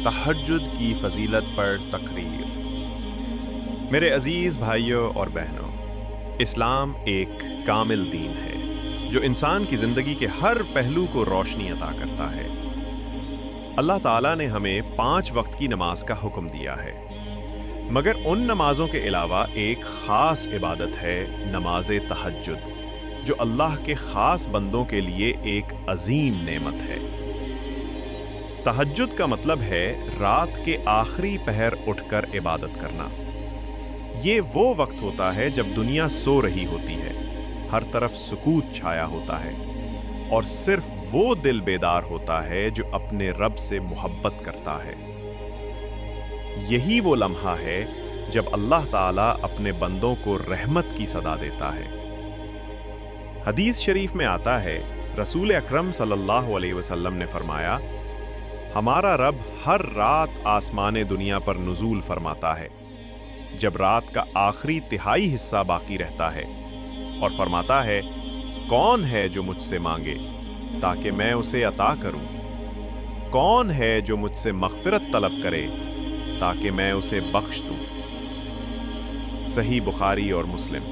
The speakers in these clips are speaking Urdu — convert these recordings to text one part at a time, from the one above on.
تہجد کی فضیلت پر تقریر۔ میرے عزیز بھائیوں اور بہنوں، اسلام ایک کامل دین ہے جو انسان کی زندگی کے ہر پہلو کو روشنی عطا کرتا ہے۔ اللہ تعالیٰ نے ہمیں 5 وقت کی نماز کا حکم دیا ہے، مگر ان نمازوں کے علاوہ ایک خاص عبادت ہے نماز تہجد، جو اللہ کے خاص بندوں کے لیے ایک عظیم نعمت ہے۔ تہجد کا مطلب ہے رات کے آخری پہر اٹھ کر عبادت کرنا۔ یہ وہ وقت ہوتا ہے جب دنیا سو رہی ہوتی ہے، ہر طرف سکوت چھایا ہوتا ہے، اور صرف وہ دل بیدار ہوتا ہے جو اپنے رب سے محبت کرتا ہے۔ یہی وہ لمحہ ہے جب اللہ تعالیٰ اپنے بندوں کو رحمت کی صدا دیتا ہے۔ حدیث شریف میں آتا ہے، رسول اکرم صلی اللہ علیہ وسلم نے فرمایا، ہمارا رب ہر رات آسمان دنیا پر نزول فرماتا ہے جب رات کا آخری تہائی حصہ باقی رہتا ہے، اور فرماتا ہے، کون ہے جو مجھ سے مانگے تاکہ میں اسے عطا کروں؟ کون ہے جو مجھ سے مغفرت طلب کرے تاکہ میں اسے بخش دوں؟ صحیح بخاری اور مسلم۔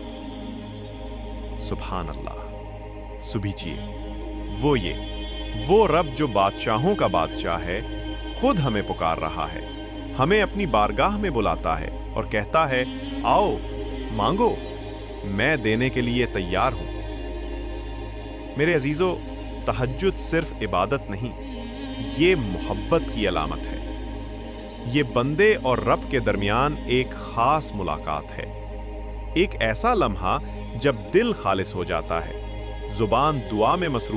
سبحان اللہ، سبحیجیے، وہ رب جو بادشاہوں کا بادشاہ ہے خود ہمیں پکار رہا ہے، ہمیں اپنی بارگاہ میں بلاتا ہے اور کہتا ہے، آؤ مانگو، میں دینے کے لیے تیار ہوں۔ میرے عزیزو، تہجد صرف عبادت نہیں، یہ محبت کی علامت ہے۔ یہ بندے اور رب کے درمیان ایک خاص ملاقات ہے، ایک ایسا لمحہ جب دل خالص ہو جاتا ہے، زبان دعا میں مصروف